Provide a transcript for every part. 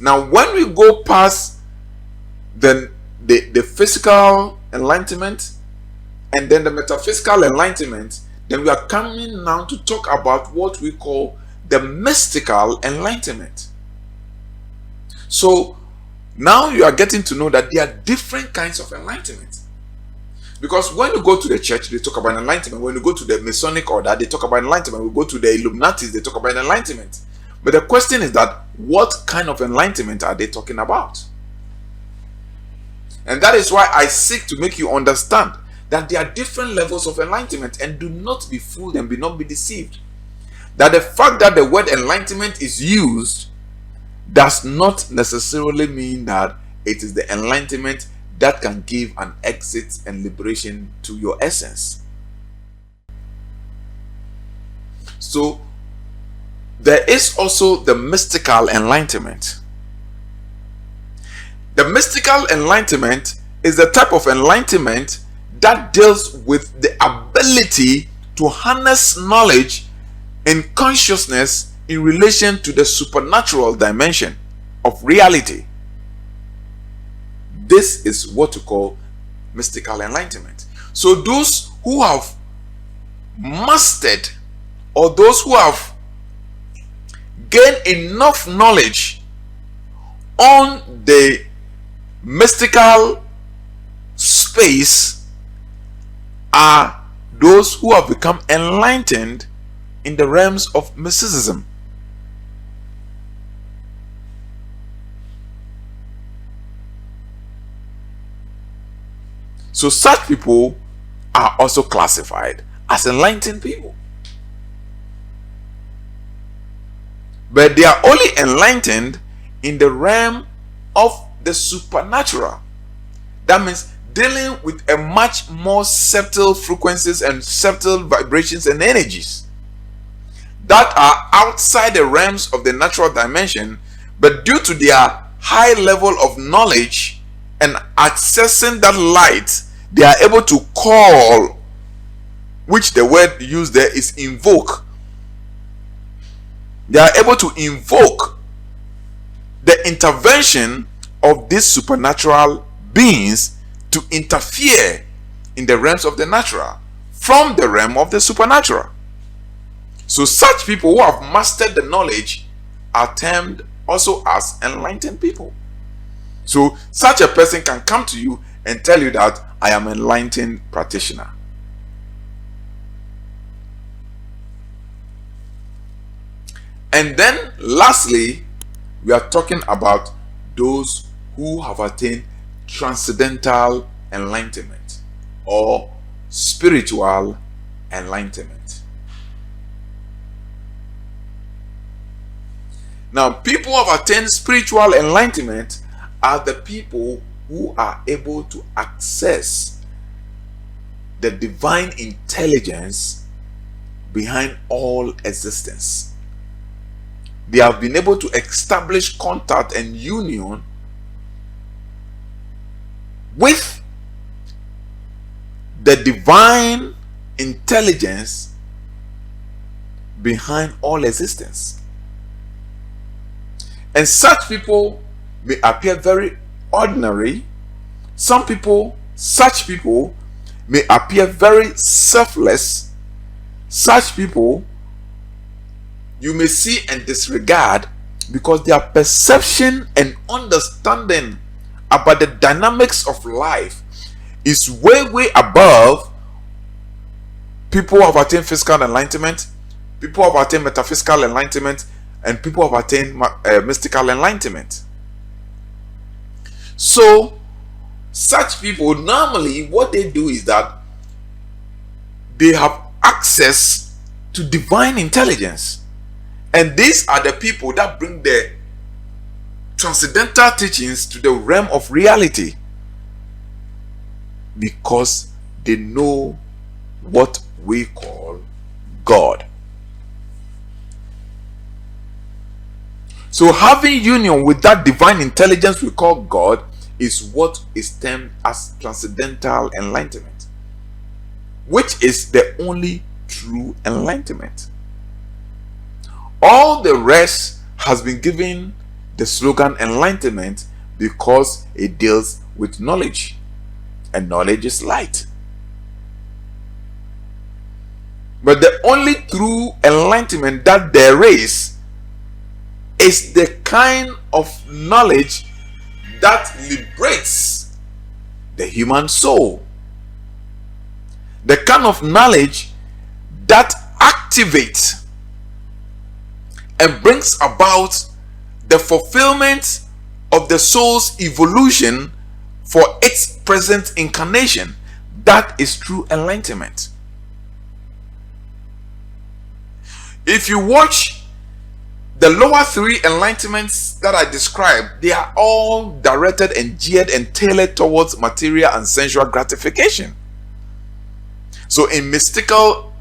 Now, when we go past the physical enlightenment and then the metaphysical enlightenment, then we are coming now to talk about what we call the mystical enlightenment. So now you are getting to know that there are different kinds of enlightenment. Because when you go to the church, they talk about enlightenment. When you go to the Masonic order, they talk about enlightenment. When we go to the Illuminatis, they talk about enlightenment. But the question is that what kind of enlightenment are they talking about? And that is why I seek to make you understand that there are different levels of enlightenment, and do not be fooled and be not be deceived. That the fact that the word enlightenment is used does not necessarily mean that it is the enlightenment that can give an exit and liberation to your essence. So there is also the mystical enlightenment. The mystical enlightenment is the type of enlightenment that deals with the ability to harness knowledge and consciousness in relation to the supernatural dimension of reality. This is what we call mystical enlightenment. So those who have mastered, or those who have gained enough knowledge on the mystical space, are those who have become enlightened in the realms of mysticism. So such people are also classified as enlightened people. But they are only enlightened in the realm of the supernatural. That means dealing with a much more subtle frequencies and subtle vibrations and energies that are outside the realms of the natural dimension, but due to their high level of knowledge and accessing that light, they are able to call, which the word used there is invoke. They are able to invoke the intervention of these supernatural beings to interfere in the realms of the natural from the realm of the supernatural. So such people who have mastered the knowledge are termed also as enlightened people. So such a person can come to you and tell you that I am an enlightened practitioner. And then lastly, we are talking about those who have attained transcendental enlightenment or spiritual enlightenment. Now, people who have attained spiritual enlightenment are the people who are able to access the divine intelligence behind all existence. They have been able to establish contact and union with the divine intelligence behind all existence. And such people may appear very ordinary. Such people may appear very selfless. Such people you may see and disregard because their perception and understanding about the dynamics of life is way above people who have attained physical enlightenment, people who have attained metaphysical enlightenment, and people who have attained mystical enlightenment. So such people, normally what they do is that they have access to divine intelligence, and these are the people that bring the transcendental teachings to the realm of reality, because they know what we call God. So having union with that divine intelligence we call God is what is termed as transcendental enlightenment, which is the only true enlightenment. All the rest has been given the slogan enlightenment because it deals with knowledge, and knowledge is light. But the only true enlightenment that there is the kind of knowledge that liberates the human soul. The kind of knowledge that activates and brings about the fulfillment of the soul's evolution for its present incarnation. That is true enlightenment. If you watch the lower three enlightenments that I described, they are all directed and geared and tailored towards material and sensual gratification. So in mystical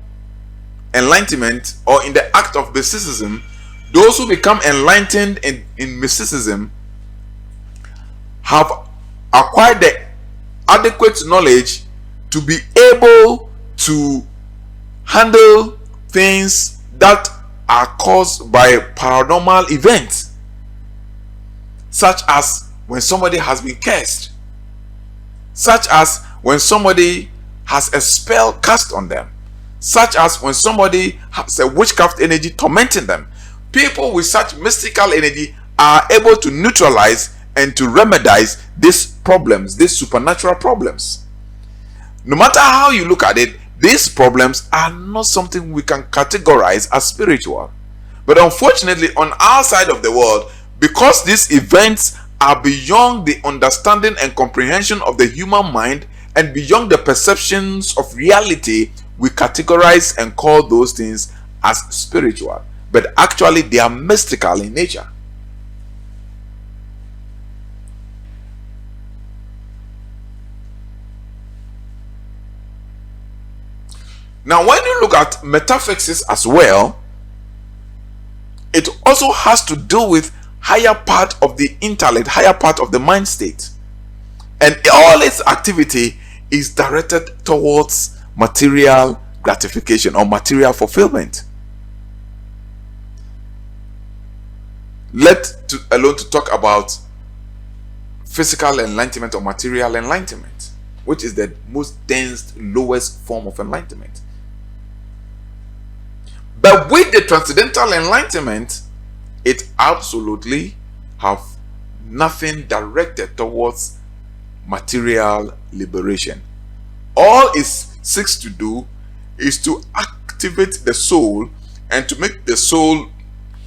enlightenment, or in the act of mysticism, those who become enlightened in mysticism have acquired the adequate knowledge to be able to handle things that are caused by paranormal events, such as when somebody has been cursed, such as when somebody has a spell cast on them, such as when somebody has a witchcraft energy tormenting them. People with such mystical energy are able to neutralize and to remedize these problems, these supernatural problems. No matter how you look at it, these problems are not something we can categorize as spiritual. But unfortunately, on our side of the world, because these events are beyond the understanding and comprehension of the human mind and beyond the perceptions of reality, we categorize and call those things as spiritual. But actually, they are mystical in nature. Now, when you look at metaphysics as well, it also has to do with higher part of the intellect, higher part of the mind state. And all its activity is directed towards material gratification or material fulfillment. Let alone to talk about physical enlightenment or material enlightenment, which is the most dense, lowest form of enlightenment. But with the transcendental enlightenment, it absolutely have nothing directed towards material liberation. All it seeks to do is to activate the soul and to make the soul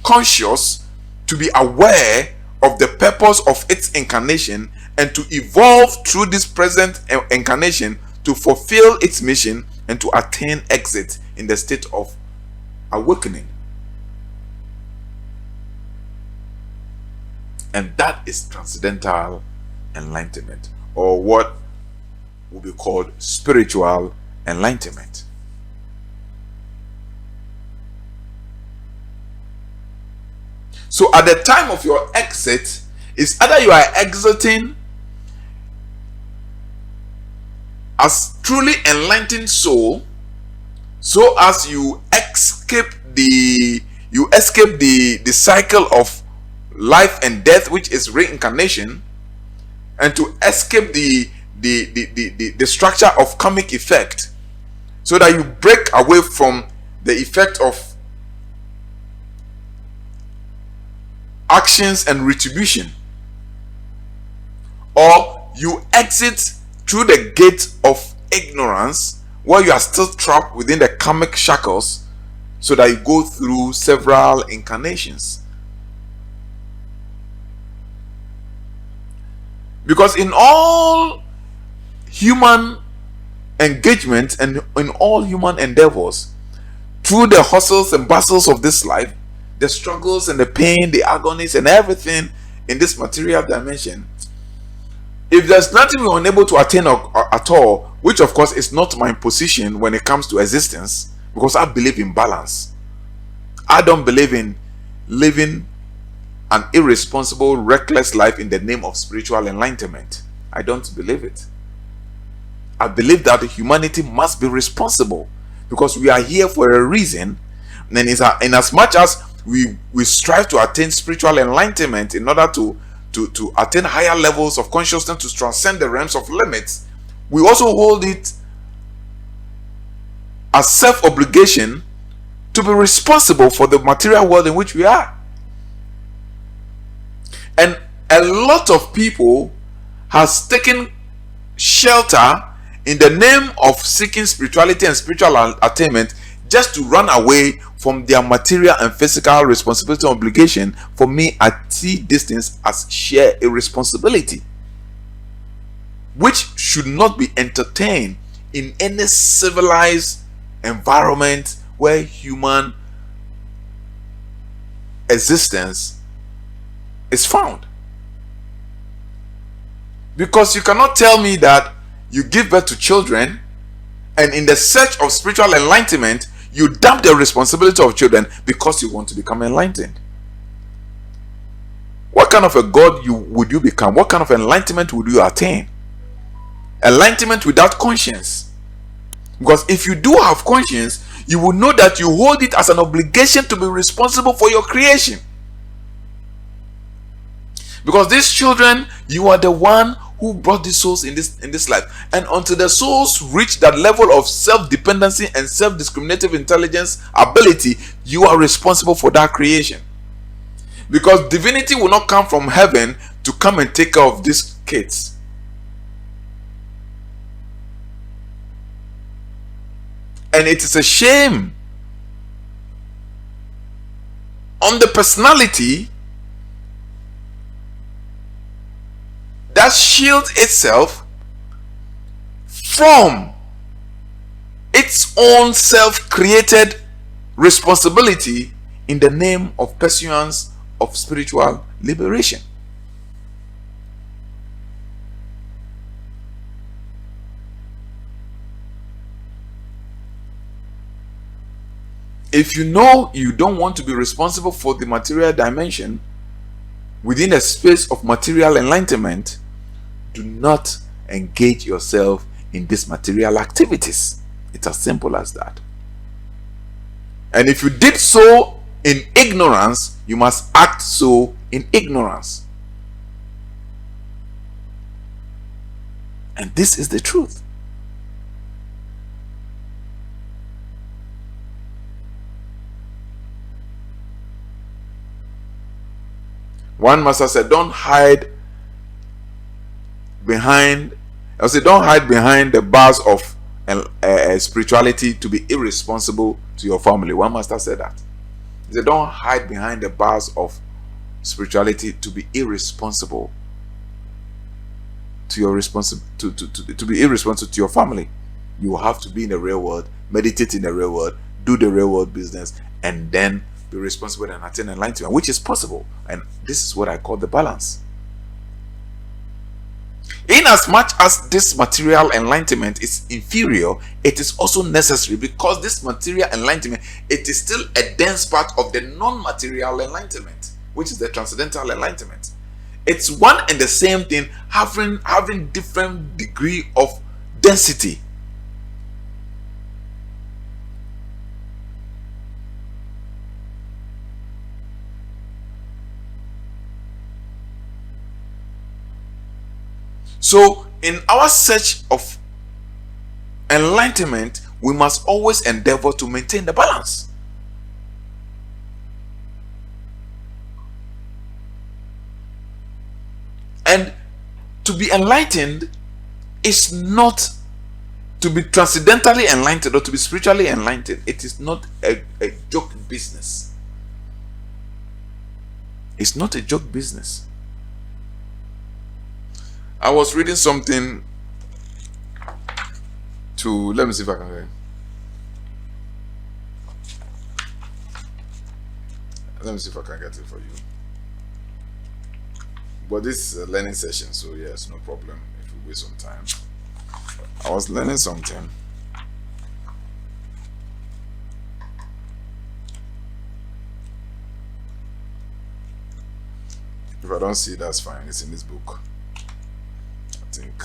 conscious, to be aware of the purpose of its incarnation, and to evolve through this present incarnation to fulfill its mission and to attain exit in the state of awakening. And that is transcendental enlightenment, or what will be called spiritual enlightenment. So at the time of your exit, it's either you are exiting as truly enlightened soul, so as you escape the cycle of life and death, which is reincarnation, and to escape the structure of karmic effect, so that you break away from the effect of actions and retribution, or you exit through the gate of ignorance, where you are still trapped within the karmic shackles, so that you go through several incarnations. Because in all human engagement and in all human endeavors, through the hustles and bustles of this life, the struggles and the pain, the agonies and everything in this material dimension, if there's nothing we're unable to attain at all, which of course is not my position when it comes to existence, because I believe in balance. I don't believe in living an irresponsible, reckless life in the name of spiritual enlightenment. I don't believe it. I believe that humanity must be responsible, because we are here for a reason, and in as much as we strive to attain spiritual enlightenment in order to attain higher levels of consciousness, to transcend the realms of limits, we also hold it as self-obligation to be responsible for the material world in which we are. And a lot of people has taken shelter in the name of seeking spirituality and spiritual attainment just to run away from their material and physical responsibility and obligation. For me, I see these things as sheer irresponsibility, which should not be entertained in any civilized environment where human existence is found. Because you cannot tell me that you give birth to children and in the search of spiritual enlightenment you dump the responsibility of children because you want to become enlightened. What kind of a God would you become? What kind of enlightenment would you attain? Enlightenment without conscience. Because if you do have conscience, you will know that you hold it as an obligation to be responsible for your creation. Because these children, you are the one who brought these souls in this life. And until the souls reach that level of self-dependency and self-discriminative intelligence ability, you are responsible for that creation. Because divinity will not come from heaven to come and take care of these kids. And it is a shame on the personality that shields itself from its own self-created responsibility in the name of pursuance of spiritual liberation. If you know you don't want to be responsible for the material dimension within a space of material enlightenment, do not engage yourself in these material activities. It's as simple as that. And if you did so in ignorance, you must act so in ignorance. And this is the truth. One master said, don't hide behind the bars of spirituality to be irresponsible to your family. One master said that. He said, don't hide behind the bars of spirituality to be irresponsible to your to be irresponsible to your family. You have to be in the real world, meditate in the real world, do the real world business, and then be responsible and attain enlightenment, which is possible. And this is what I call the balance. In as much as this material enlightenment is inferior, it is also necessary, because this material enlightenment, it is still a dense part of the non-material enlightenment, which is the transcendental enlightenment. It's one and the same thing, having different degree of density. So, in our search of enlightenment, we must always endeavor to maintain the balance. And to be enlightened is not to be transcendentally enlightened or to be spiritually enlightened. It is not a joke business. It's not a joke business. I was reading something let me see if I can read. Let me see if I can get it for you. But this is a learning session, so yes, no problem if we waste some time. I was learning something. If I don't see it, that's fine. It's in this book. I think.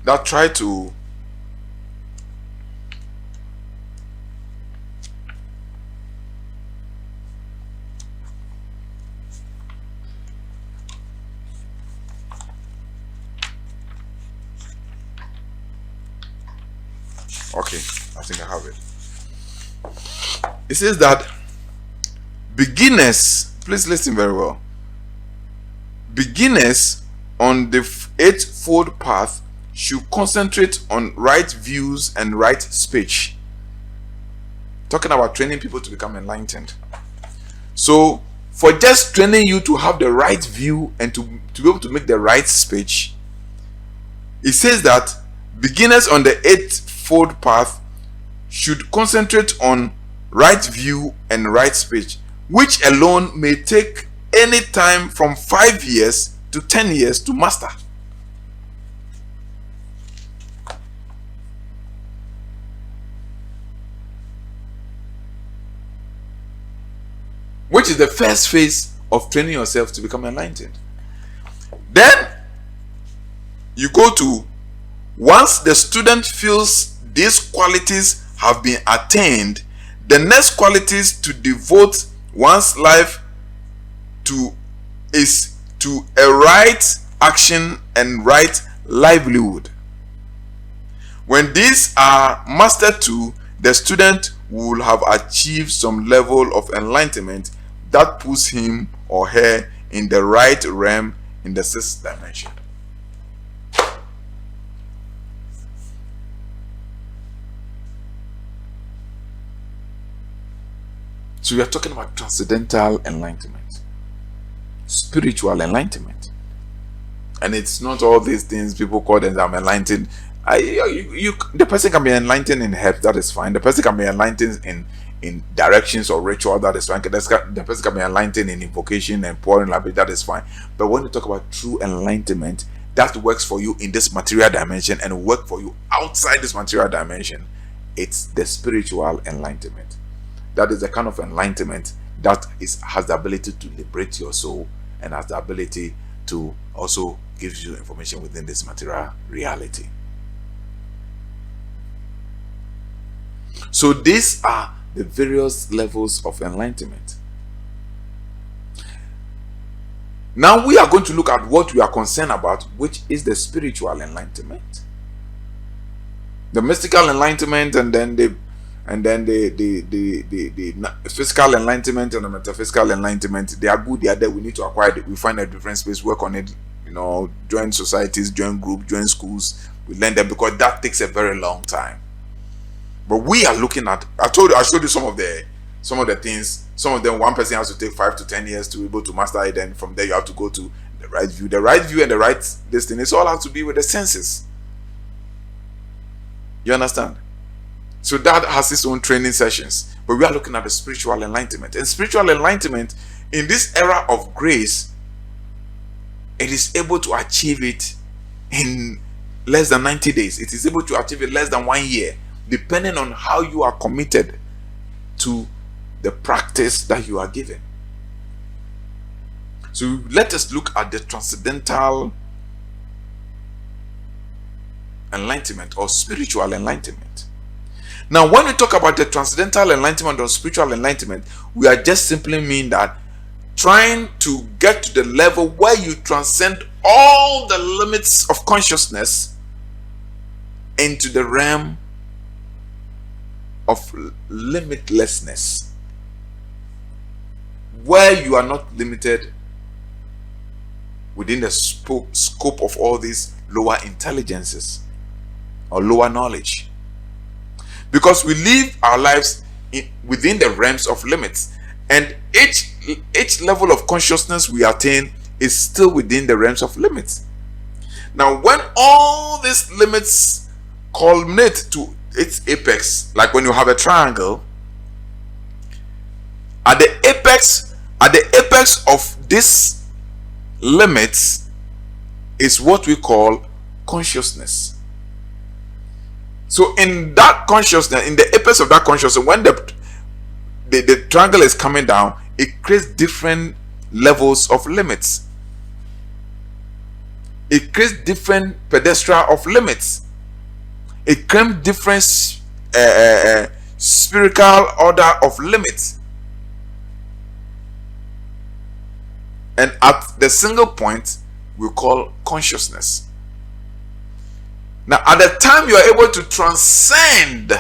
That try to Okay, I think I have it. It says that beginners, please listen very well. Beginners on the eightfold path should concentrate on right views and right speech. Talking about training people to become enlightened. So, for just training you to have the right view and to be able to make the right speech, it says that beginners on the eightfold path should concentrate on right view and right speech, which alone may take any time from 5 years to 10 years to master. Which is the first phase of training yourself to become enlightened. Then you go to, once the student feels these qualities have been attained, the next qualities to devote one's life to is to a right action and right livelihood. When these are mastered too, the student will have achieved some level of enlightenment that puts him or her in the right realm in the sixth dimension. So we are talking about transcendental enlightenment, spiritual enlightenment, and it's not all these things people call them. I'm enlightened. The person can be enlightened in health, that is fine. The person can be enlightened in directions or ritual, that is fine. The person can be enlightened in invocation and pouring light, that is fine. But when you talk about true enlightenment, that works for you in this material dimension and work for you outside this material dimension, it's the spiritual enlightenment. That is the kind of enlightenment that has the ability to liberate your soul and has the ability to also give you information within this material reality. So these are the various levels of enlightenment. Now we are going to look at what we are concerned about, which is the spiritual enlightenment, the mystical enlightenment, and then the physical enlightenment and the metaphysical enlightenment. They are good, they are there. We need to acquire it. We find a different space, work on it, join societies, join groups, join schools. We learn them, because that takes a very long time. But we are looking at, I showed you some of the things. Some of them, one person has to take 5 to 10 years to be able to master it. Then from there you have to go to the right view. The right view and the right destiny, it's all has to be with the senses. You understand? So that has its own training sessions. But we are looking at the spiritual enlightenment. And spiritual enlightenment, in this era of grace, it is able to achieve it in less than 90 days. It is able to achieve it less than 1 year, depending on how you are committed to the practice that you are given. So let us look at the transcendental enlightenment or spiritual enlightenment. Now, when we talk about the transcendental enlightenment or spiritual enlightenment, we are just simply mean that trying to get to the level where you transcend all the limits of consciousness into the realm of limitlessness, where you are not limited within the scope of all these lower intelligences or lower knowledge, because we live our lives within the realms of limits, and each level of consciousness we attain is still within the realms of limits. Now, when all these limits culminate to its apex, like when you have a triangle, at the apex of this limits is what we call consciousness. So in that consciousness, in the apex of that consciousness, when the triangle is coming down, it creates different levels of limits. It creates different pedestal of limits. It creates different spiritual order of limits. And at the single point, we call consciousness. Now, at the time you are able to transcend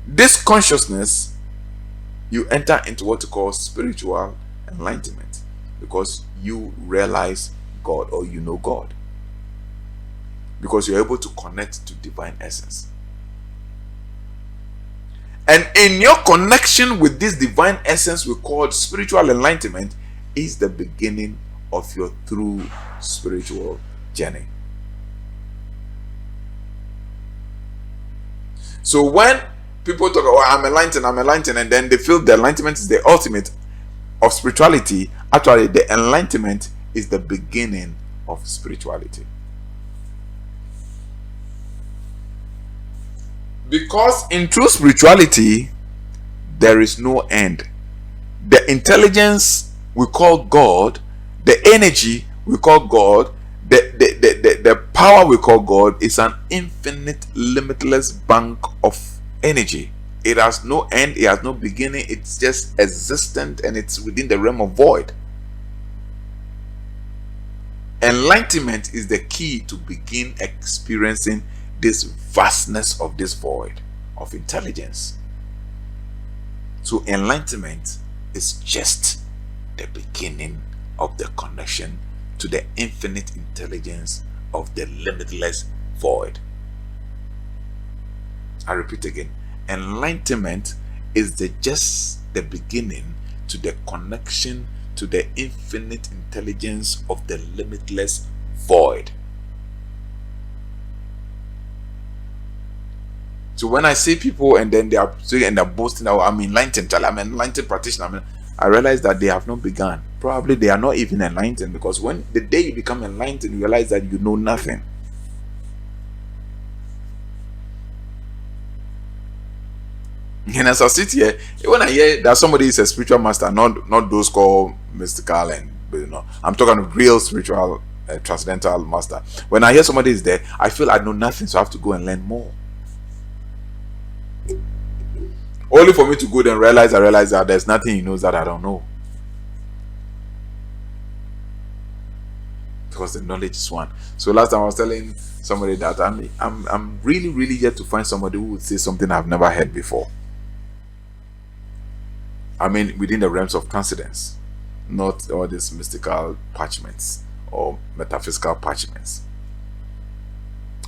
this consciousness, you enter into what you call spiritual enlightenment, because you realize God, or you know God, because you're able to connect to divine essence. And in your connection with this divine essence we call spiritual enlightenment is the beginning of your true spiritual journey. So when people talk about, I'm enlightened, and then they feel the enlightenment is the ultimate of spirituality, actually the enlightenment is the beginning of spirituality. Because in true spirituality, there is no end. The intelligence we call God, the energy we call God, the power we call God is an infinite, limitless bank of energy. It has no end, it has no beginning, it's just existent, and it's within the realm of void. Enlightenment is the key to begin experiencing this vastness of this void of intelligence. So enlightenment is just the beginning of the connection to the infinite intelligence of the limitless void. I repeat again, enlightenment is just the beginning to the connection to the infinite intelligence of the limitless void. So when I see people and then they are saying and they're boasting, "Oh, I'm enlightened, I'm an enlightened practitioner," I realize that they have not begun. Probably they are not even enlightened, because when the day you become enlightened, you realize that you know nothing. And as I sit here, when I hear that somebody is a spiritual master, not those called mystical, and I'm talking of real spiritual transcendental master. When I hear somebody is there, I feel I know nothing, so I have to go and learn more. Only for me to go and realize that there's nothing he knows that I don't know. Because the knowledge is one. So last time I was telling somebody that I'm really yet to find somebody who would say something I've never heard before. I mean, within the realms of transcendence, not all these mystical parchments or metaphysical parchments.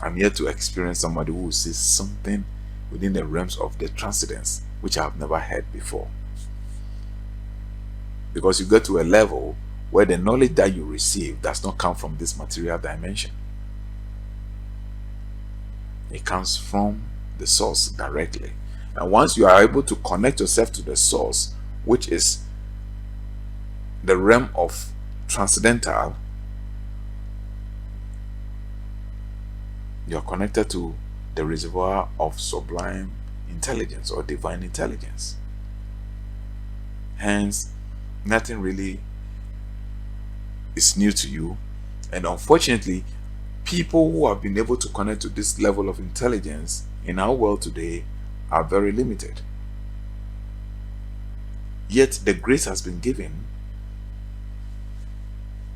I'm yet to experience somebody who will say something within the realms of the transcendence which I have never heard before. Because you get to a level where the knowledge that you receive does not come from this material dimension. It comes from the source directly. And once you are able to connect yourself to the source, which is the realm of transcendental, you are connected to the reservoir of sublime intelligence or divine intelligence. Hence, nothing really is new to you. And unfortunately, people who have been able to connect to this level of intelligence in our world today are very limited. Yet the grace has been given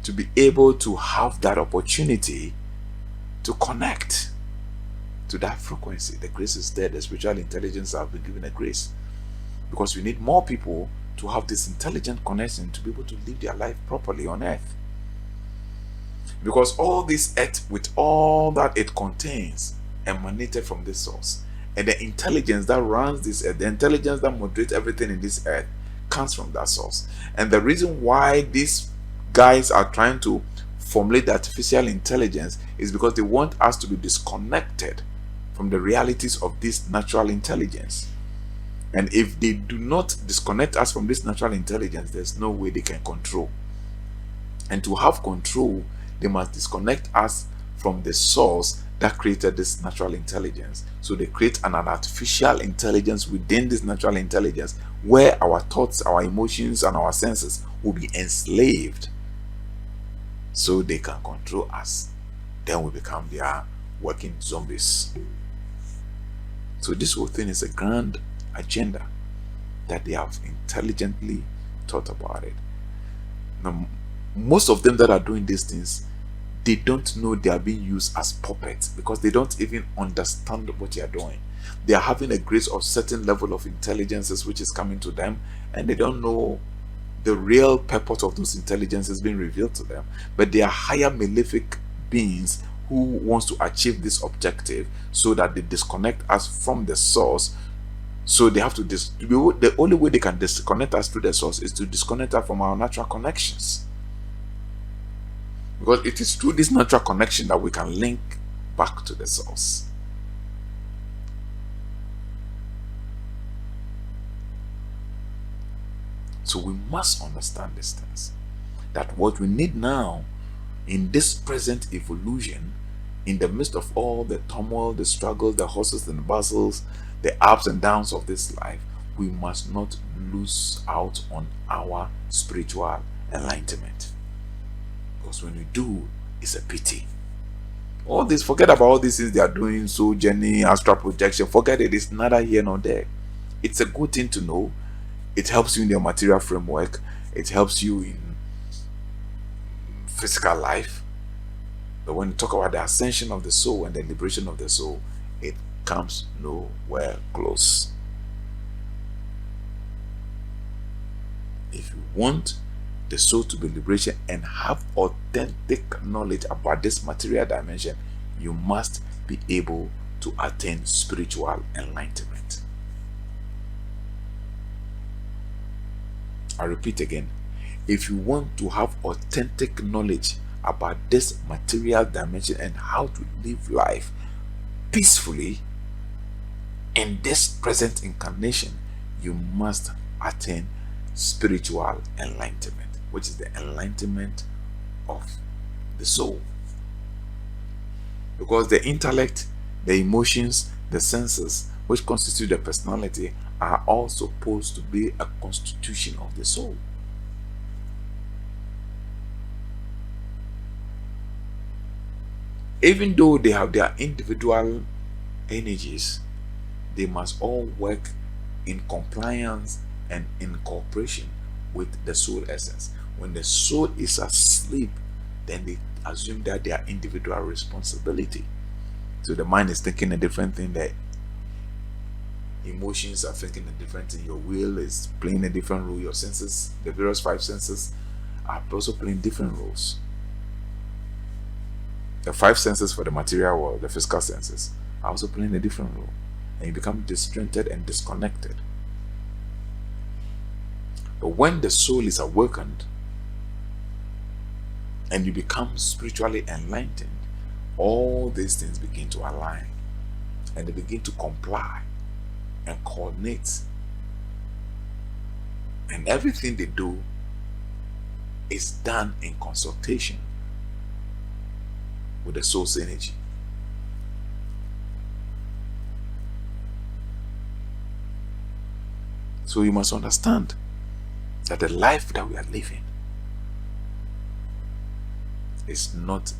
to be able to have that opportunity to connect to that frequency. The grace is there. The spiritual intelligence have been given a grace, because we need more people to have this intelligent connection to be able to live their life properly on earth. Because all this earth, with all that it contains, emanated from this source. And the intelligence that runs this earth, the intelligence that moderates everything in this earth, comes from that source. And the reason why these guys are trying to formulate the artificial intelligence is because they want us to be disconnected from the realities of this natural intelligence. And if they do not disconnect us from this natural intelligence, there's no way they can control. And to have control, they must disconnect us from the source that created this natural intelligence. So they create an artificial intelligence within this natural intelligence, where our thoughts, our emotions, and our senses will be enslaved, so they can control us. Then we become their working zombies. So this whole thing is a grand agenda that they have intelligently thought about it. Now, most of them that are doing these things, they don't know they are being used as puppets, because they don't even understand what they are doing. They are having a grace of certain level of intelligences which is coming to them, and they don't know the real purpose of those intelligences being revealed to them. But they are higher malefic beings who wants to achieve this objective, so that they disconnect us from the source. So they have to the only way they can disconnect us to the source is to disconnect us from our natural connections, because it is through this natural connection that we can link back to the source. So we must understand these things, that what we need now in this present evolution, in the midst of all the turmoil, the struggles, the hustles and the bustles, the ups and downs of this life, we must not lose out on our spiritual enlightenment. Because when we do, it's a pity. All this, forget about all these things they are doing, soul journey, astral projection, forget it. It's neither here nor there. It's a good thing to know. It helps you in your material framework. It helps you in physical life. But when you talk about the ascension of the soul and the liberation of the soul, it comes nowhere close. If you want the soul to be liberation and have authentic knowledge about this material dimension, you must be able to attain spiritual enlightenment. I repeat again, if you want to have authentic knowledge about this material dimension and how to live life peacefully in this present incarnation, you must attain spiritual enlightenment, which is the enlightenment of the soul. Because the intellect, the emotions, the senses, which constitute the personality, are all supposed to be a constitution of the soul. Even though they have their individual energies, they must all work in compliance and in cooperation with the soul essence. When the soul is asleep, then they assume that their individual responsibility. So the mind is thinking a different thing, the emotions are thinking a different thing, your will is playing a different role, your senses, the various five senses, are also playing different roles. The five senses for the material world, the physical senses, are also playing a different role, and you become disjointed and disconnected. But when the soul is awakened and you become spiritually enlightened, all these things begin to align and they begin to comply and coordinate, and everything they do is done in consultation with the soul's energy. So you must understand that the life that we are living is not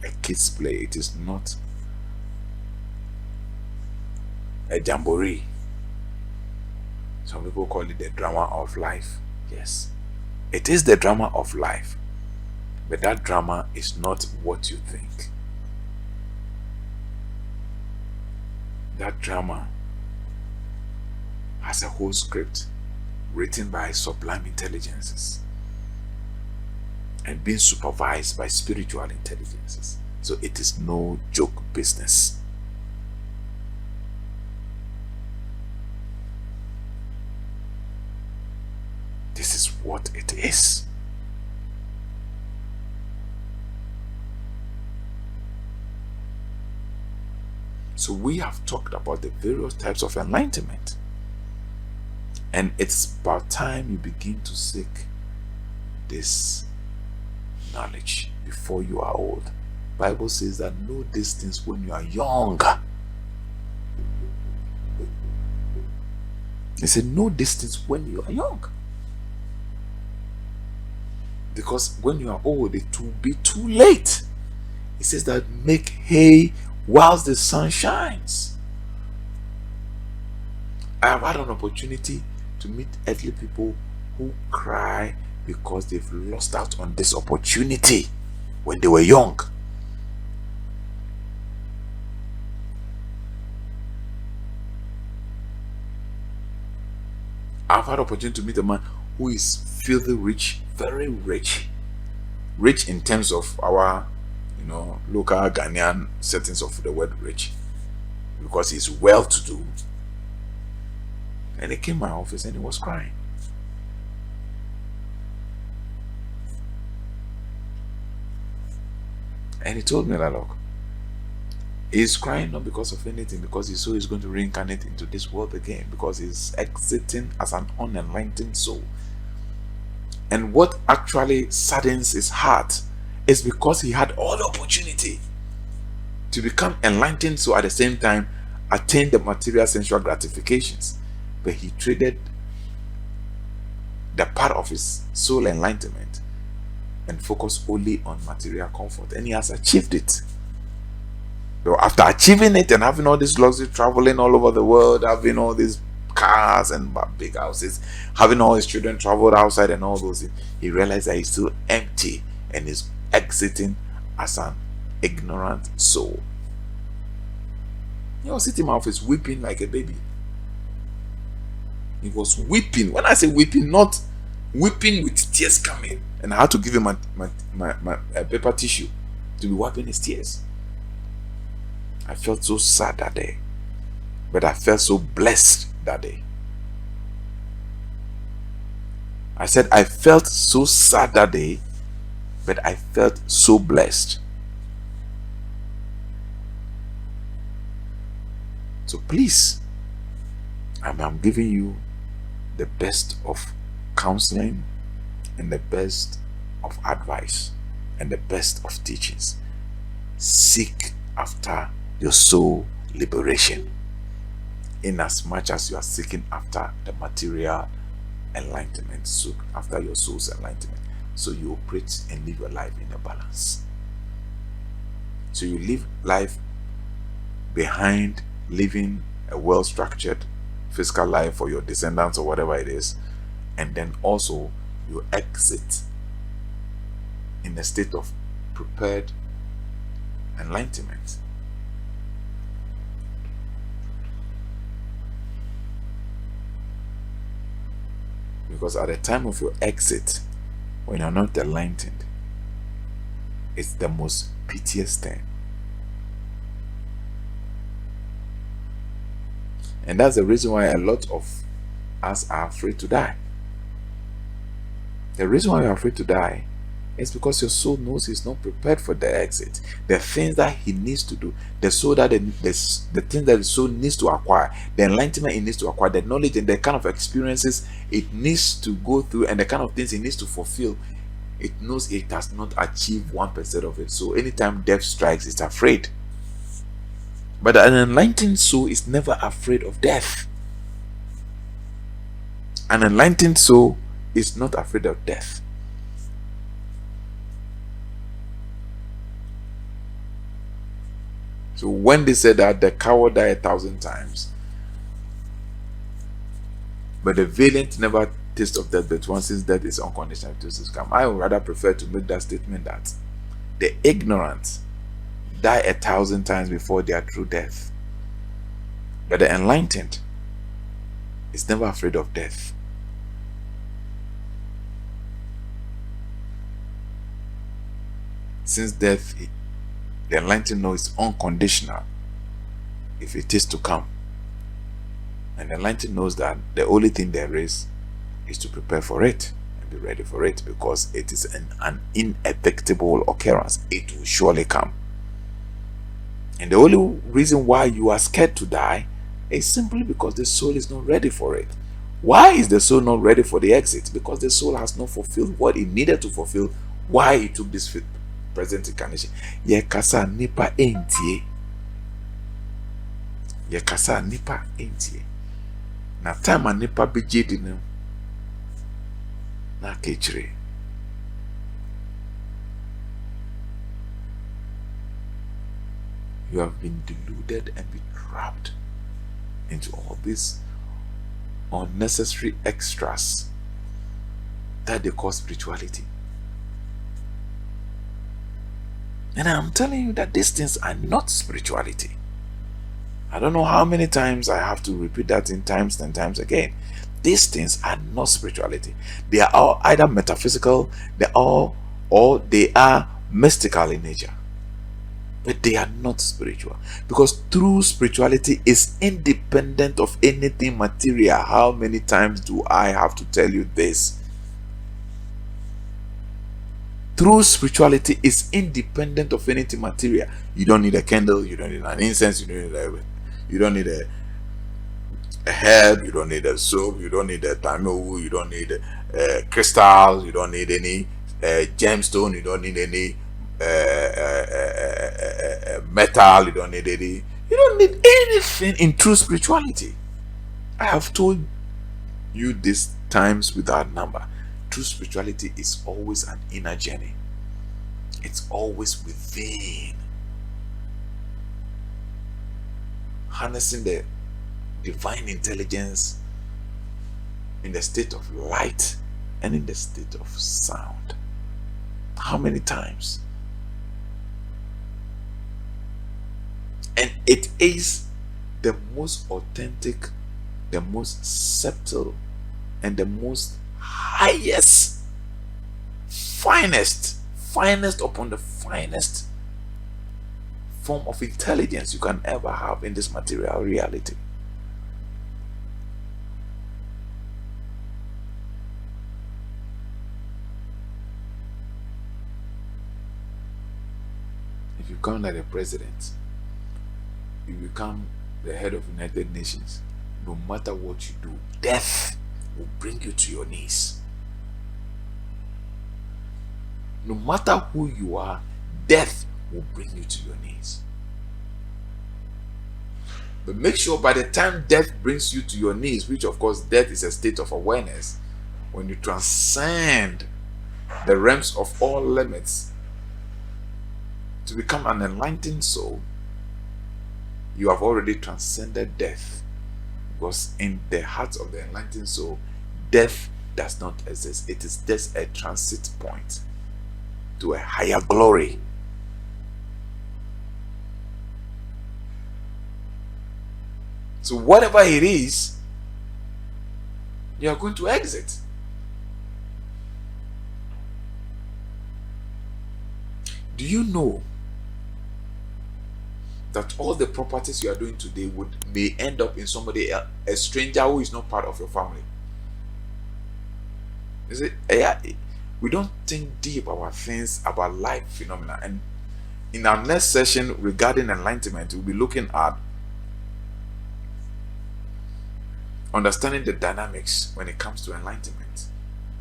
a kid's play. It is not a jamboree. Some people call it the drama of life. Yes, it is the drama of life, but that drama is not what you think. That drama has a whole script written by sublime intelligences and being supervised by spiritual intelligences. So it is no joke business. This is what it is. So we have talked about the various types of enlightenment, and it's about time you begin to seek this knowledge before you are old. Bible says that know these things when you are young. It said know these things when you are young, because when you are old it will be too late. It says that make hay whilst the sun shines. I have had an opportunity to meet elderly people who cry because they've lost out on this opportunity. when they were young. I've had opportunity to meet a man who is filthy rich, very rich. Rich in terms of our, local Ghanaian settings of the word rich. Because he's well-to-do. And he came to my office and he was crying. And he told me that, look, he's crying not because of anything, because he saw he's going to reincarnate into this world again, because he's exiting as an unenlightened soul. And what actually saddens his heart is because he had all the opportunity to become enlightened, so at the same time attain the material sensual gratifications, but he traded the part of his soul enlightenment and focused only on material comfort, and he has achieved it. So after achieving it and having all this luxury, traveling all over the world, having all these cars and big houses, having all his children traveled outside and all those things, he realized that he's still empty and is exiting as an ignorant soul. He was sitting in my office weeping like a baby. He was weeping. When I say weeping, not weeping with tears coming. And I had to give him my paper tissue to be wiping his tears. I felt so sad that day, but I felt so blessed that day. I said I felt so sad that day, but I felt so blessed. So please, I'm giving you the best of counseling and the best of advice and the best of teachings. Seek after your soul liberation, in as much as you are seeking after the material enlightenment, so after your soul's enlightenment, so you operate and live your life in a balance. So you live life behind living a well-structured physical life for your descendants or whatever it is, and then also you exit in a state of prepared enlightenment. Because at the time of your exit, when you're not enlightened, it's the most piteous thing. And that's the reason why a lot of us are afraid to die. The reason why you're afraid to die is because your soul knows he's not prepared for the exit. The things that he needs to do, the things that the soul needs to acquire, the enlightenment it needs to acquire, the knowledge and the kind of experiences it needs to go through, and the kind of things it needs to fulfill, it knows it has not achieved 1% of it. So anytime death strikes, it's afraid. But an enlightened soul is never afraid of death. An enlightened soul is not afraid of death. So when they said that the coward die 1,000 times, but the valiant never taste of death, but once his death is unconditional to his come, I would rather prefer to make that statement that the ignorant die 1,000 times before their true death, but the enlightened is never afraid of death. Since death, the enlightened knows is unconditional if it is to come. And the enlightened knows that the only thing there is to prepare for it and be ready for it, because it is an inevitable occurrence. It will surely come. And the only reason why you are scared to die is simply because the soul is not ready for it. Why is the soul not ready for the exit? Because the soul has not fulfilled what it needed to fulfill why it took this present incarnation. Yekasa nipa entie. Yekasa nipa entie. Na time a nipa begedi no na kechire. You have been deluded and be trapped into all these unnecessary extras that they call spirituality. And I'm telling you that these things are not spirituality. I don't know how many times I have to repeat that in times 10 times again. These things are not spirituality. They are all either metaphysical, they are, or they are mystical in nature. But they are not spiritual. Because true spirituality is independent of anything material. How many times do I have to tell you this? True spirituality is independent of anything material. You don't need a candle, you don't need an incense, you don't need a herb, you don't need a soap, you don't need a tamu, you don't need crystals, you don't need any gemstone, you don't need any metal, you don't need anything in true spirituality. I have told you this times without number. True spirituality is always an inner journey. It's always within, harnessing the divine intelligence in the state of light and in the state of sound. How many times? And it is the most authentic, the most subtle, and the most highest, finest upon the finest form of intelligence you can ever have in this material reality. If you become like the president, you become the head of United Nations, no matter what you do, death will bring you to your knees. No matter who you are, death will bring you to your knees. But make sure by the time death brings you to your knees, which of course death is a state of awareness, when you transcend the realms of all limits to become an enlightened soul, you have already transcended death. Because in the heart of the enlightened soul, death does not exist. It is just a transit point to a higher glory. So whatever it is, you are going to exit. Do you know that all the properties you are doing today may end up in somebody else, a stranger who is not part of your family? Is it? Yeah, we don't think deep about things, about life phenomena. And in our next session regarding enlightenment, we'll be looking at understanding the dynamics when it comes to enlightenment.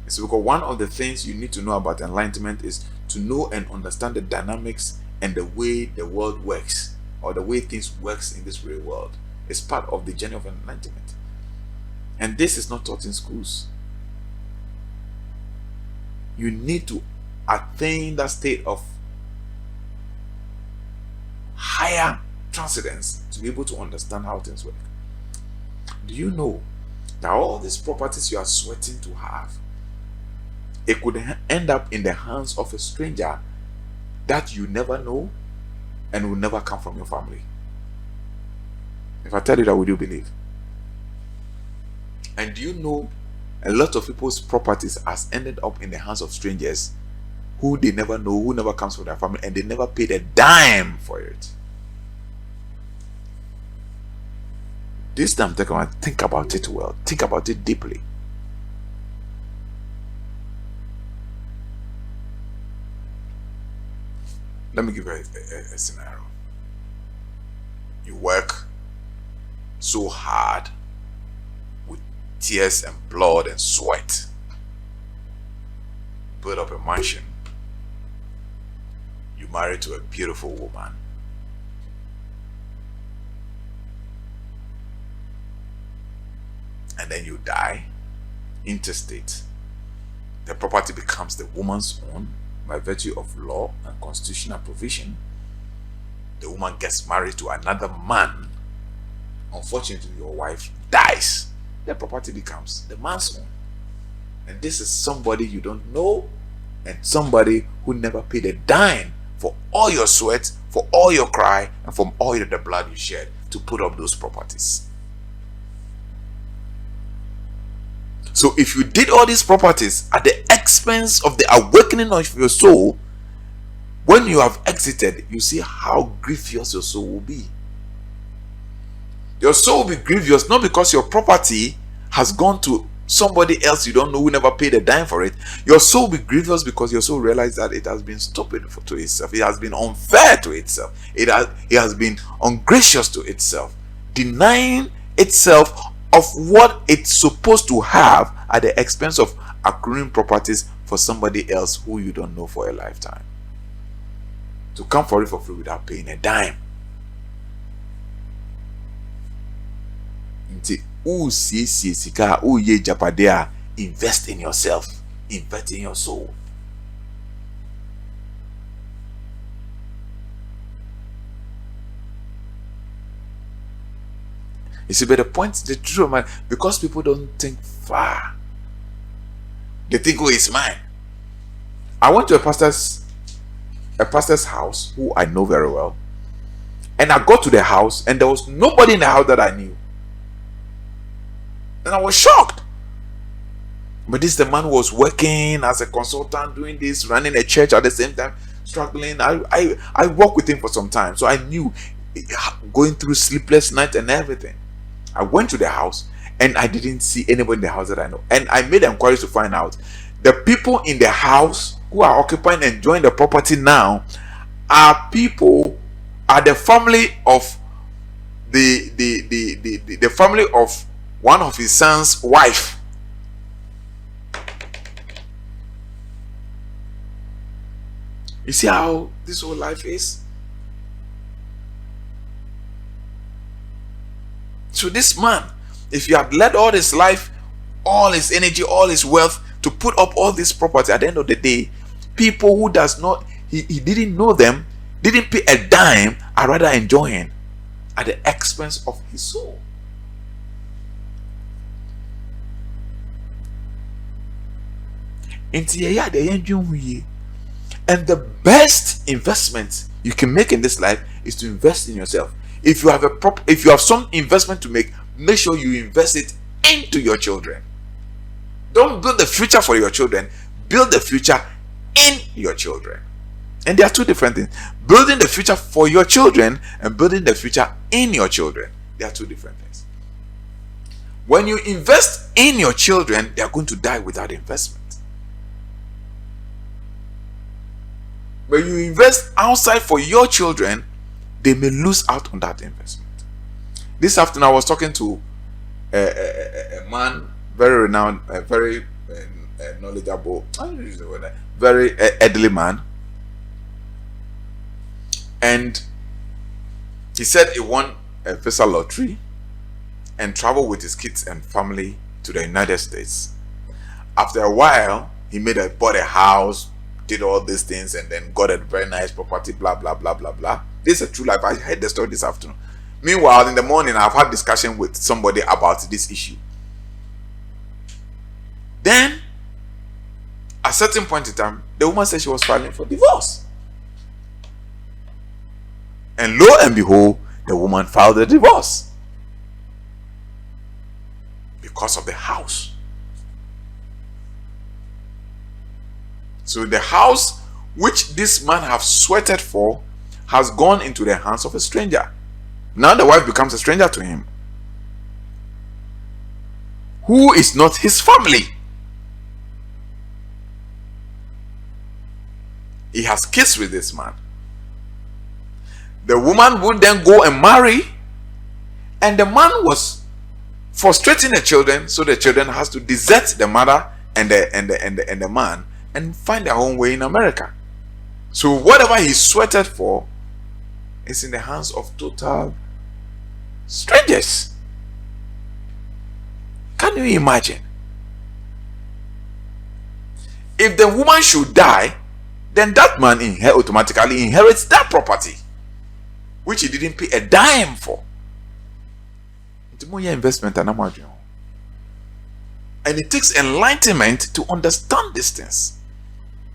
So because one of the things you need to know about enlightenment is to know and understand the dynamics and the way the world works, or the way things works in this real world. It's part of the journey of enlightenment. And this is not taught in schools. You need to attain that state of higher transcendence to be able to understand how things work. Do you know that all these properties you are sweating to have, it could end up in the hands of a stranger that you never know and will never come from your family? If I tell you that, would you believe? And do you know a lot of people's properties has ended up in the hands of strangers who they never know, who never comes from their family, and they never paid a dime for it? This time, think about it well. Think about it deeply. Let me give you a scenario. You work so hard with tears and blood and sweat, build up a mansion. You marry to a beautiful woman. And then you die intestate. The property becomes the woman's own by virtue of law and constitutional provision. The woman gets married to another man. Unfortunately, your wife dies. The property becomes the man's own. And this is somebody you don't know, and somebody who never paid a dime for all your sweat, for all your cry, and from all the blood you shed to put up those properties. So if you did all these properties at the expense of the awakening of your soul, when you have exited, you see how grievous your soul will be. Your soul will be grievous not because your property has gone to somebody else you don't know who never paid a dime for it. Your soul will be grievous because your soul realized that it has been stupid to itself. It has been unfair to itself. It has been ungracious to itself, denying itself of what it's supposed to have at the expense of accruing properties for somebody else who you don't know for a lifetime, to come for it for free without paying a dime. Invest in yourself, invest in your soul. You see, but the truth of because people don't think far, they think, oh, it's mine. I went to a pastor's house who I know very well, and I got to the house and there was nobody in the house that I knew, and I was shocked. But this is the man who was working as a consultant, doing this, running a church at the same time, struggling. I worked with him for some time, so I knew, going through sleepless nights and everything. I went to the house and I didn't see anybody in the house that I know, and I made inquiries to find out the people in the house who are occupying and enjoying the property now are the family of the family of one of his son's wife. You see how this whole life is? So this man, if you had led all his life, all his energy, all his wealth to put up all this property, at the end of the day, people who he didn't know them, didn't pay a dime, are rather enjoying at the expense of his soul. And the best investment you can make in this life is to invest in yourself. If you have some investment to make sure you invest it into your children. Don't build the future for your children, build the future in your children. And there are two different things. Building the future for your children and building the future in your children. They are two different things. When you invest in your children, they are going to die without investment. When you invest outside for your children, they may lose out on that investment. This afternoon I was talking to a man, very renowned, very knowledgeable, very elderly man, and he said he won a visa lottery and traveled with his kids and family to the United States. After a while, he bought a house, did all these things, and then got a very nice property, blah blah blah blah blah. This is a true life. I heard the story this afternoon. Meanwhile, in the morning, I've had discussion with somebody about this issue. Then, at a certain point in time, the woman said she was filing for divorce. And lo and behold, the woman filed a divorce because of the house. So the house which this man have sweated for has gone into the hands of a stranger. Now the wife becomes a stranger to him, who is not his family. He has kids with this man. The woman would then go and marry, and the man was frustrating the children, so the children has to desert the mother and the man and find their own way in America. So whatever he sweated for is in the hands of total strangers. Can you imagine? If the woman should die, then that man automatically inherits that property, which he didn't pay a dime for. It's more investment than and it takes enlightenment to understand these things.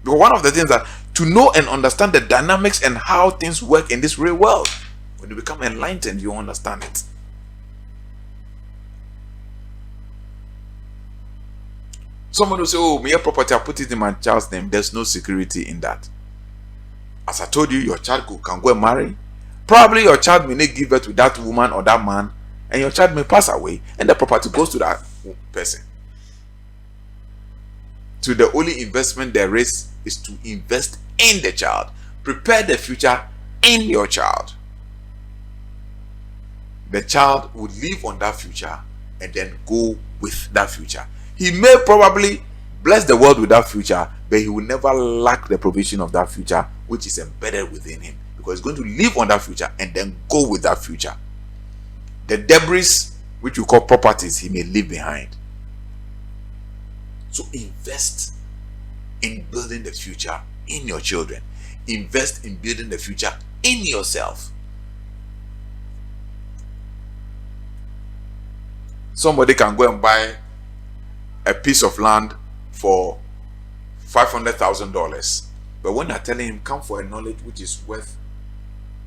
Because one of the things that to know and understand the dynamics and how things work in this real world. When you become enlightened, you understand it. Someone will say, oh, my property, I put it in my child's name. There's no security in that. As I told you, your child can go and marry. Probably your child may not give birth to that woman or that man, and your child may pass away, and the property goes to that person. So the only investment there is to invest in the child. Prepare the future in your child. The child would live on that future and then go with that future. He may probably bless the world with that future, but he will never lack the provision of that future, which is embedded within him, because he's going to live on that future and then go with that future. The debris, which we call properties, he may leave behind. So invest in building the future in your children. Invest in building the future in yourself. Somebody can go and buy a piece of land for $500,000, but when they're telling him, come for a knowledge which is worth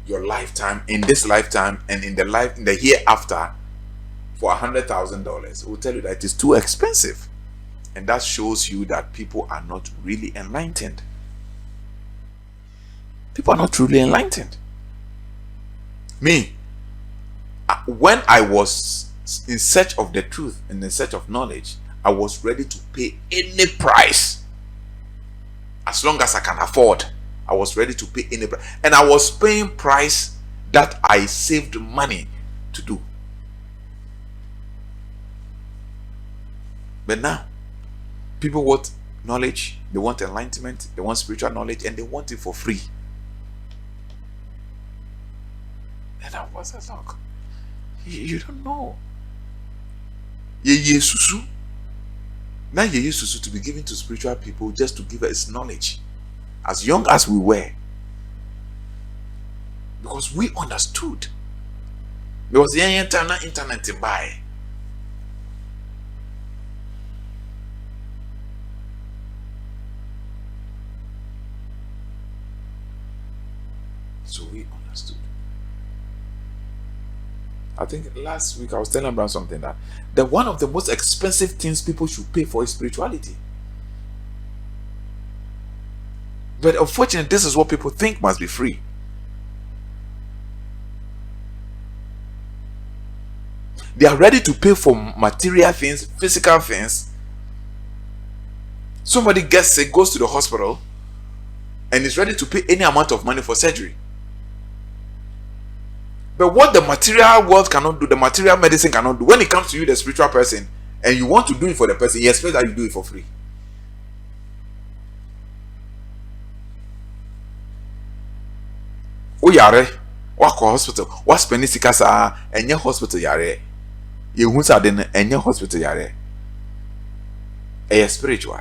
your lifetime, in this lifetime and in the hereafter, for $100,000, will tell you that it is too expensive. And that shows you that people are not really enlightened. People are not truly enlightened. Me, when I was in search of the truth and in search of knowledge, I was ready to pay any price. As long as I can afford, I was ready to pay any price. And I was paying price that I saved money to do. But now, people want knowledge, they want enlightenment, they want spiritual knowledge, and they want it for free. And I was like, look, you don't know. Ye susu. Now ye susu to be given to spiritual people just to give us knowledge. As young as we were. Because we understood. There was the internet to buy. So we understood. I think last week I was telling about something that one of the most expensive things people should pay for is spirituality. But unfortunately, this is what people think must be free. They are ready to pay for material things, physical things. Somebody gets sick, goes to the hospital, and is ready to pay any amount of money for surgery. But what the material world cannot do, the material medicine cannot do, when it comes to you, the spiritual person, and you want to do it for the person, you expect that you do it for free. Oh yare, wako hospital, what spending sikasa, and your hospital yare. You won't say then and your hospital yare. A spiritual.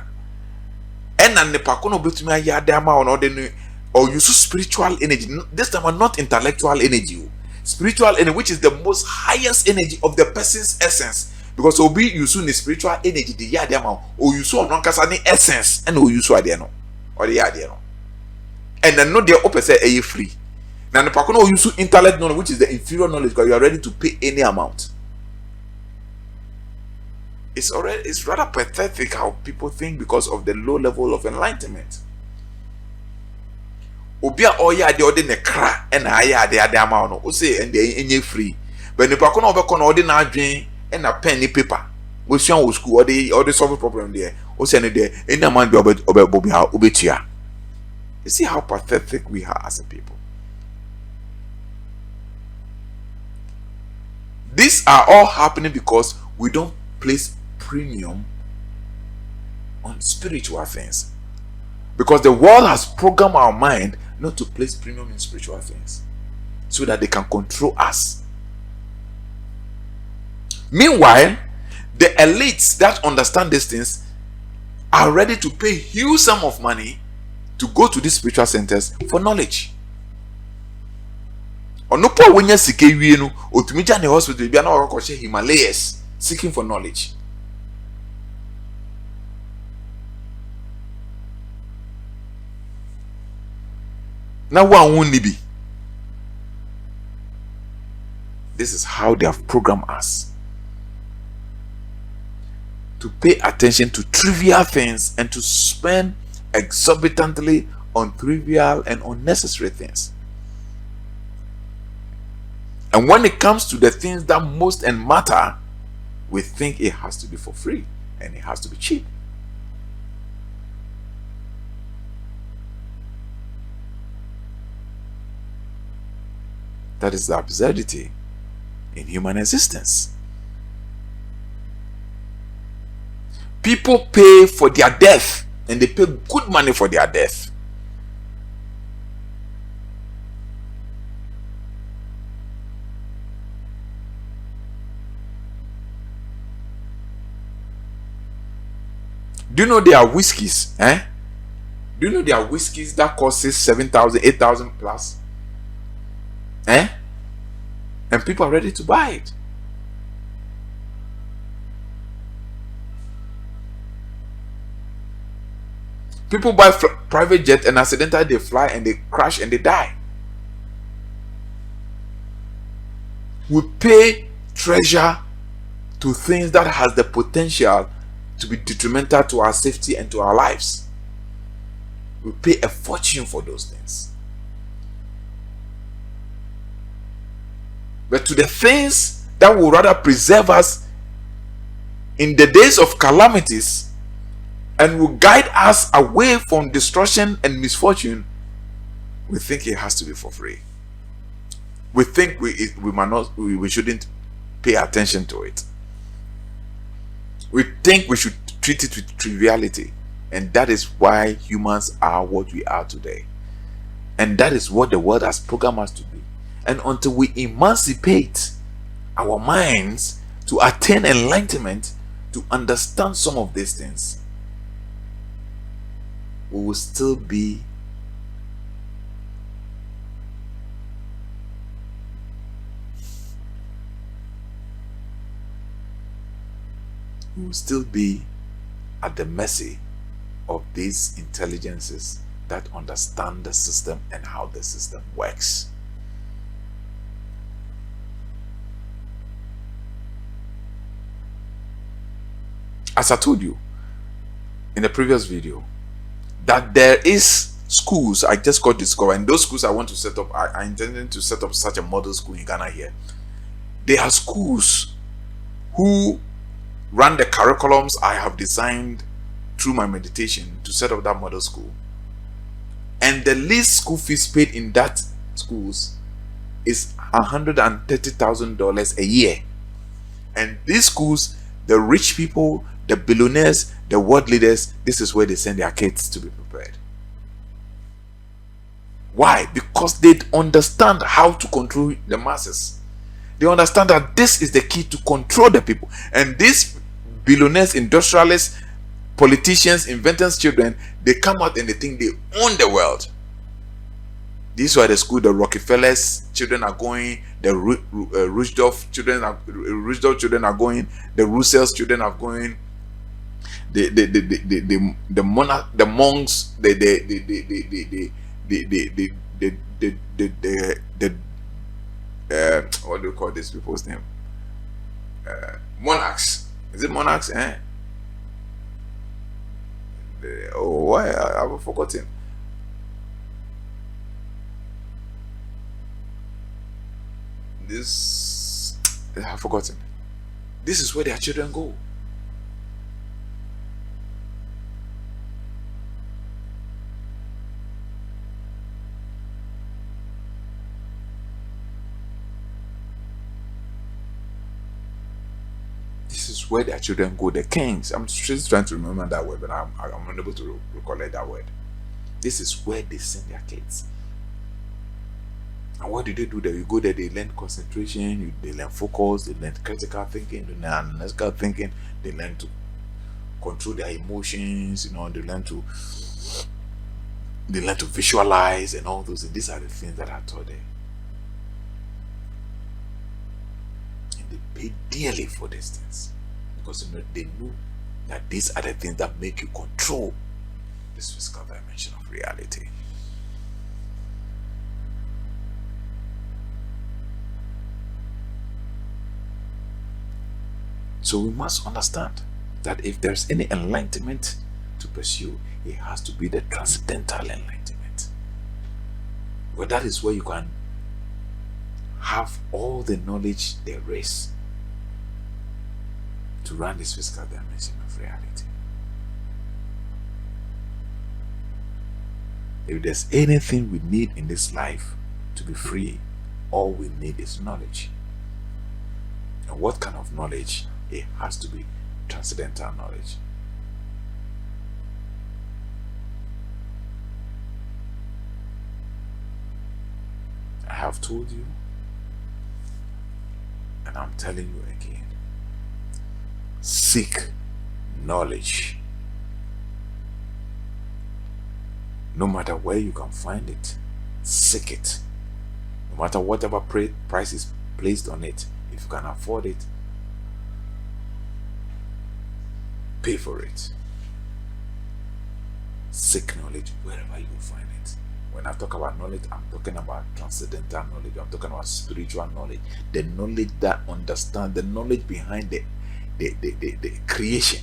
And the pakono betumi ayadama or use spiritual energy. This time not intellectual energy. Spiritual energy, which is the most highest energy of the person's essence, because obi use the spiritual energy the yadama or use on kasani essence and o use adiano or the yadiano, and then not the opposite a free. Now the pakono use intellect knowledge, which is the inferior knowledge, because you are ready to pay any amount. It's rather pathetic how people think because of the low level of enlightenment. Obia oya de ode ne kra e na aya de adama no o say and dey enye free, but nipa ko na obekọ na ode na adwen e na pen ni paper we sua wo school ode solve problem there o say ne there any man be obe ha obetua. You see how pathetic we are as a people. These are all happening because we don't place premium on spiritual things, because the world has programmed our mind not to place premium in spiritual things so that they can control us. Meanwhile, the elites that understand these things are ready to pay huge sum of money to go to these spiritual centers for knowledge. Onopo wenya sike wie no otumija ne hospital bia na orokoshe Himalayas seeking for knowledge. Now one won't be. This is how they have programmed us to pay attention to trivial things and to spend exorbitantly on trivial and unnecessary things. And when it comes to the things that most and matter, we think it has to be for free and it has to be cheap. That is the absurdity in human existence. People pay for their death, and they pay good money for their death. Do you know there are whiskeys? Do you know there are whiskeys that cost 7,000, 8,000 plus? And people are ready to buy it. People buy private jet and accidentally they fly and they crash and they die. We pay treasure to things that has the potential to be detrimental to our safety and to our lives. We pay a fortune for those things. But to the things that will rather preserve us in the days of calamities and will guide us away from destruction and misfortune, we think it has to be for free. We think we shouldn't pay attention to it. We think we should treat it with triviality, and that is why humans are what we are today. And that is what the world has programmed us to be. And until we emancipate our minds to attain enlightenment, to understand some of these things, we will still be at the mercy of these intelligences that understand the system and how the system works. As I told you in the previous video, that there is schools I just got discovered, and those schools I want to set up, I intended to set up such a model school in Ghana here. They are schools who run the curriculums I have designed through my meditation to set up that model school. And the least school fees paid in that schools is $130,000 a year. And these schools, the rich people, the billionaires, the world leaders, this is where they send their kids to be prepared. Why? Because they understand how to control the masses. They understand that this is the key to control the people. And these billionaires, industrialists, politicians, inventors, children, they come out and they think they own the world. These are the school the Rockefellers children are going, the Roosevelt children are going, the Russells children are going, the monks, what do you call these people's name? Monarchs. Is it monarchs? Why? I've forgotten. I've forgotten. This is where their children go. This is where their children go. The kings. I'm just trying to remember that word, but I'm unable to recollect that word. This is where they send their kids. And what do they do there? You go there, they learn concentration, they learn focus, they learn critical thinking, they learn analytical thinking, they learn to control their emotions, they learn to visualize and all those. And these are the things that are taught there. And they pay dearly for these things because they know that these are the things that make you control this physical dimension of reality. So we must understand that if there's any enlightenment to pursue, it has to be the transcendental enlightenment. Well, that is where you can have all the knowledge there is to run this physical dimension of reality. If there's anything we need in this life to be free, all we need is knowledge. And what kind of knowledge? It has to be transcendental knowledge. I have told you, and I'm telling you again, seek knowledge. No matter where you can find it, seek it. No matter whatever price is placed on it, if you can afford it, pay for it. Seek knowledge wherever you will find it. When I talk about knowledge, I'm talking about transcendental knowledge. I'm talking about spiritual knowledge. The knowledge that understands, the knowledge behind the creation.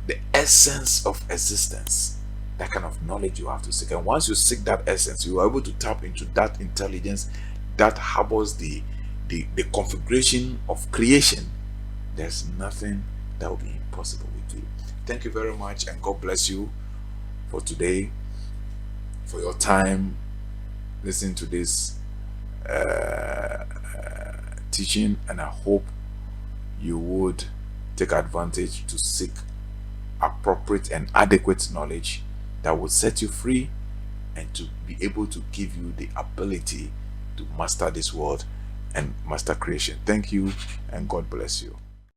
The essence of existence. That kind of knowledge you have to seek. And once you seek that essence, you are able to tap into that intelligence that harbors the configuration of creation. There's nothing that will be impossible with you. Thank you very much, and God bless you for today, for your time listening to this teaching, and I hope you would take advantage to seek appropriate and adequate knowledge that will set you free and to be able to give you the ability to master this world and master creation. Thank you, and God bless you.